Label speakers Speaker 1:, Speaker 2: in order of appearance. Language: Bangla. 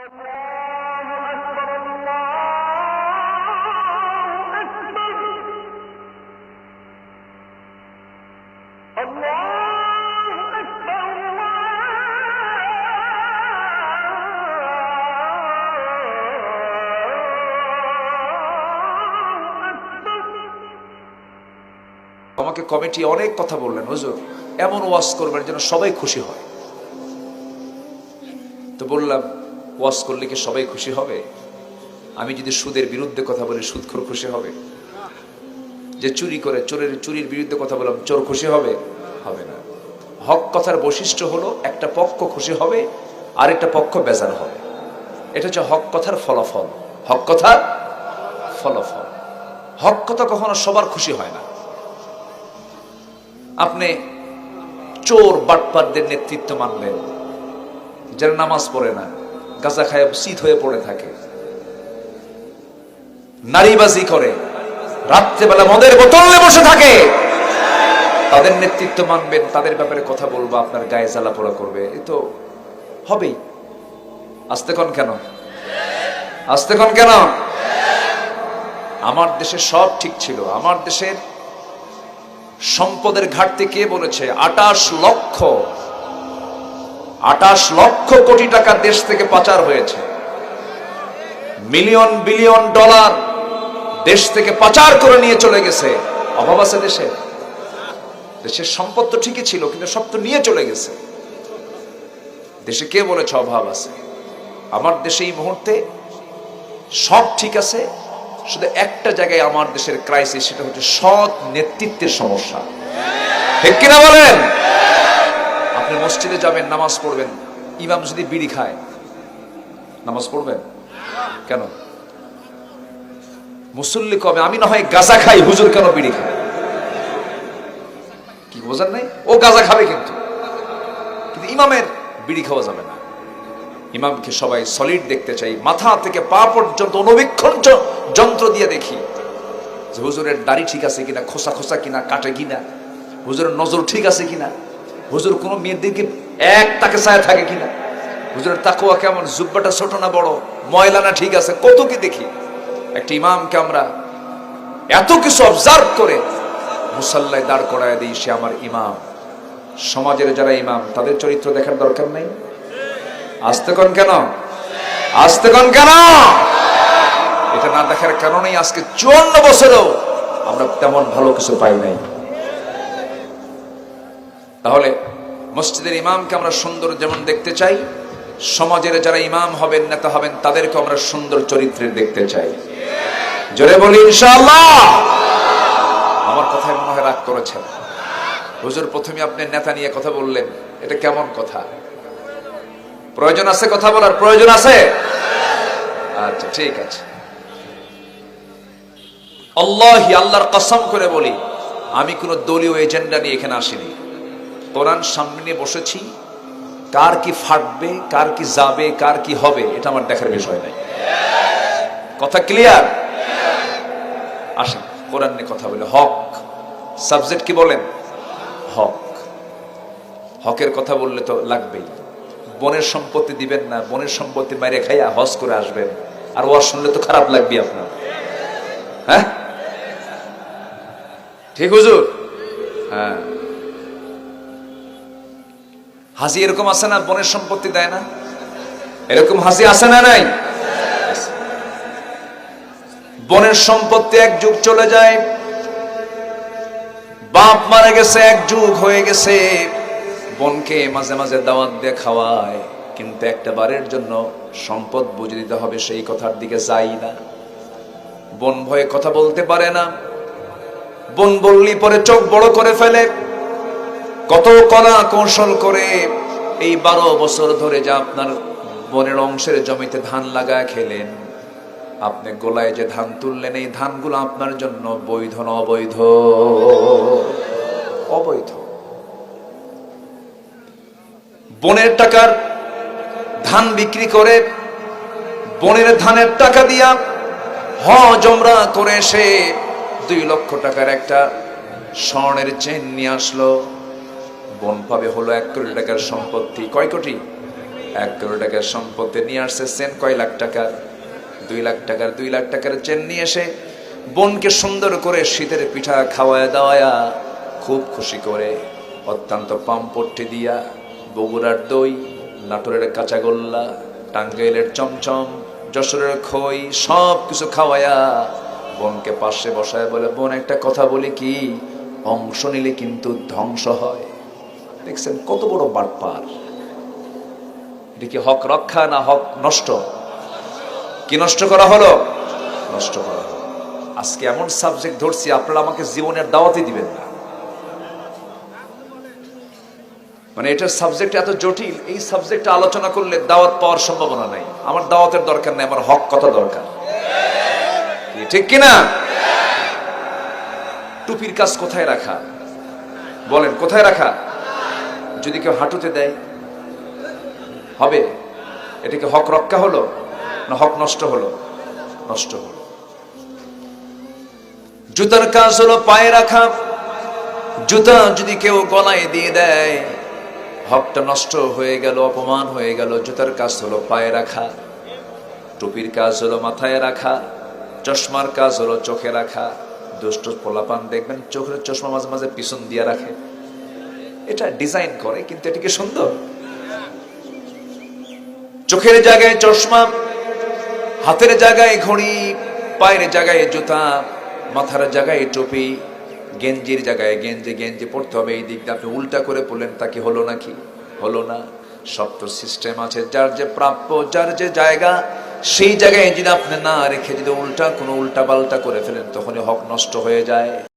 Speaker 1: আমাকে কমিটি অনেক কথা বললেন, হুজুর এমন ওয়াজ করবেন যেন সবাই খুশি হয়। তো বললাম, ওয়াজ করলে কি সবাই খুশি হবে? আমি যদি সুদের বিরুদ্ধে কথা বলি সুদখোর খুশি হবে? যে চুরি করে চুরির বিরুদ্ধে কথা বললাম, চোর খুশি হবে? হবে না। হক কথার বৈশিষ্ট্য হলো একটা পক্ষ খুশি হবে, আরেকটা পক্ষ বেজার হবে। এটা হচ্ছে হক কথার ফলাফল। হক কথার ফলাফল। হক কথা কখনো সবার খুশি হয় না। আপনি চোর বাটপারদের নেতৃত্ব মানলেন, যারা নামাজ পড়ে না, গাঁজা খায় শীত হয়ে পড়ে থাকে, নারীবাজি করে, রাত্রেবেলা মদের বোতল নিয়ে বসে থাকে, তাদের নেতৃত্ব মানবেন, তাদের ব্যাপারে কথা বলবো, আপনার গায়ে জ্বালা পোড়া করবে, এ তো হবেই। আসতে কোন কেন? আসতে কোন কেন? আমার দেশে সব ঠিক ছিল। আমার দেশের সম্পদের ঘাটতি কে বলেছে? 28 লক্ষ কোটি টাকা দেশ থেকে পাচার হয়েছে। মিলিয়ন বিলিয়ন ডলার দেশ থেকে পাচার করে নিয়ে চলে গেছে। অভাব আছে দেশে? দেশের সম্পদ তো ঠিকই ছিল, কিন্তু সব তো নিয়ে চলে গেছে। দেশে কে বলেছে অভাব আছে? আমার দেশে এই মুহূর্তে সব ঠিক আছে, শুধু একটা জায়গায় আমার দেশের ক্রাইসিস, সেটা হচ্ছে সৎ নেতৃত্বের সমস্যা। ঠিক কিনা বলেন? আপনি মসজিদে যাবেন, নামাজ পড়বেন, ইমাম যদি বিড়ি খায়, নামাজ পড়বেন কেন? মুসল্লি কবে আমি না হয় গাঁজা খাই, হুজুর কেন বিড়ি খায়? কি বোঝেন নাই? ও গাঁজা খাবে, কিন্তু ইমামের বিড়ি খাওয়া যাবে না। ইমামকে সবাই সলিড দেখতে চাই, মাথা থেকে পা পর্যন্ত অনুবীক্ষণ যন্ত্র দিয়ে দেখি যে হুজুরের দাড়ি ঠিক আছে কিনা, খোসা খোসা কিনা, কাটে কিনা, হুজুরের নজর ঠিক আছে কিনা, হুজুর কোনো মেয়ের দিকে এক তাকে ছায়া থাকে কিনা, হুজুরের তাকওয়া কেমন, জুব্বাটা ছোট না বড়, ময়লা না ঠিক আছে, কত কি দেখি। একটা ইমামকে আমরা এত কিছু অবজার্ভ করে মুসাল্লায় দাঁড় করায় দিই, সে আমার ইমাম। সমাজের যারা ইমাম, তাদের চরিত্র দেখার দরকার নেই? আসতে কোন কেন? আসতে কোন কেন? এটা না দেখার কারণেই আজকে 54 বছরেও আমরা তেমন ভালো কিছু পাই নাই। তাহলে মসজিদের ইমামকে আমরা সুন্দর যেমন দেখতে চাই, সমাজের যারা ইমাম হবেন, নেতা হবেন, তাদেরকে আমরা সুন্দর চরিত্রের দেখতে চাই। জোরে বলি ইনশাআল্লাহ। আমার কথায় মনে হয় রাগ করেছেন। হুজুর প্রথমে আপনি নেতা নিয়ে কথা বললেন, এটা কেমন কথা? প্রয়োজন আছে কথা বলার? প্রয়োজন আছে? আচ্ছা ঠিক আছে। আল্লাহি, আল্লাহর কসম করে বলি, আমি কোন দলীয় এজেন্ডা নিয়ে এখানে আসিনি। কোরআন সামনে নিয়ে বসেছি। কার কি ফাটবে, কার কি যাবে, কার কি হবে, এটা আমার দেখার বিষয় নাই। কথা ক্লিয়ার? আসেন কোরআন নিয়ে কথা বলে। হক সাবজেক্ট কি বলেন? হক। হকের কথা বললে তো লাগবেই। বনের সম্পত্তি দিবেন না, বনের সম্পত্তি মাইরে খাইয়া হজ করে আসবেন, আর ওয়াজ শুনলে তো খারাপ লাগবে আপনার। হ্যাঁ ঠিক হুজুর? হ্যাঁ। হাজি এরকম আছে না, বনের সম্পত্তি দেয় না? এরকম হাজি আছে না নাই? বনের সম্পত্তি এক যুগ চলে যায়, বাপ মারা গেছে, এক যুগ হয়ে গেছে, বনকে মাঝে মাঝে দাওয়াত দিয়ে খাওয়ায়, কিন্তু একটা বারের জন্য সম্পদ বুঝে দিতে হবে সেই কথার দিকে যাই না। বন ভয়ে কথা বলতে পারে না, বন বললি পরে চোখ বড় করে ফেলে। কত কলা কৌশল করে এই 12 বছর ধরে যা আপনার বনের অংশের জমিতে ধান লাগায় খেলেন, আপনি গোলায় যে ধান তুললেন, এই ধানগুলো আপনার জন্য বৈধ না অবৈধ? অবৈধ। বনের টাকার ধান বিক্রি করে, বনের ধানের টাকা দিয়া হজ উমরা করে সে 2 লক্ষ টাকার একটা স্বর্ণের চেন নিয়ে আসলো। বন পাবে হলো 1 কোটি টাকার সম্পত্তি। কয় কোটি? 1 কোটি টাকার সম্পত্তি নিয়ে আসছে, চেন কয় লাখ টাকার? 2 লাখ টাকার। 2 লাখ টাকার চেন নিয়ে এসে বোনকে সুন্দর করে শীতের পিঠা খাওয়ায় দাওয়ায়া খুব খুশি করে অত্যন্ত পাম্পট্টি দিয়া বগুড়ার দই, নাটোরের কাঁচাগোল্লা, টাঙ্গাইলের চমচম, যশোরের খই সব কিছু খাওয়ায়া বোনকে পাশে বসায় বলে, বোন একটা কথা বলি কি, অংশ নিলে কিন্তু ধ্বংস হয়। দেখছেন কত বড় বাটপার! এটা কি হক রক্ষা না হক নষ্ট? কি নষ্ট করা হলো? নষ্ট করা হলো। আজকে এমন সাবজেক্ট ধরছি আপনারা আমাকে জীবনের দাওয়াতই দিবেন না। মানে এটার সাবজেক্ট এত জটিল, এই সাবজেক্টে আলোচনা করলে দাওয়াত পাওয়ার সম্ভাবনা নাই। আমার দাওয়াতের দরকার নেই, আমার হক কথা দরকার। ঠিক কিনা? টুপির কাজ কোথায় রাখা? বলেন কোথায় রাখা? যদি কেউ হাঁটুতে দেয় হবে? এটাকে হক রক্ষা হলো না হক নষ্ট হলো? নষ্ট হলো। জুতার কাজ হলো পায়ে রাখা। জুতা যদি কেউ গলায় দিয়ে দেয় হকটা নষ্ট হয়ে গেল, অপমান হয়ে গেল। জুতার কাজ হলো পায়ে রাখা, টুপির কাজ হলো মাথায় রাখা, চশমার কাজ হলো চোখে রাখা। দুষ্ট পোলাপান দেখবেন চোখের চশমা মাঝে মাঝে পিছন দিয়ে রাখে, এটা ডিজাইন করে কিন্তু এটা কি সুন্দর? চোখের জায়গায় চশমা, হাতের জায়গায় ঘড়ি, পায়ের জায়গায় জুতা, মাথার জায়গায় টুপি, গেঞ্জির জায়গায় গেঞ্জি। গেঞ্জি পড়তে হবে এই দিকটা, আপনি উল্টা করে পড়লেন তা কি হলো নাকি? হলো না। সব তো সিস্টেম আছে, যার যে প্রাপ্য, যার যে জায়গা, সেই জায়গায় যদি আপনি না রেখে যদি উল্টা পাল্টা করে ফেলেন তখনই হক নষ্ট হয়ে যায়।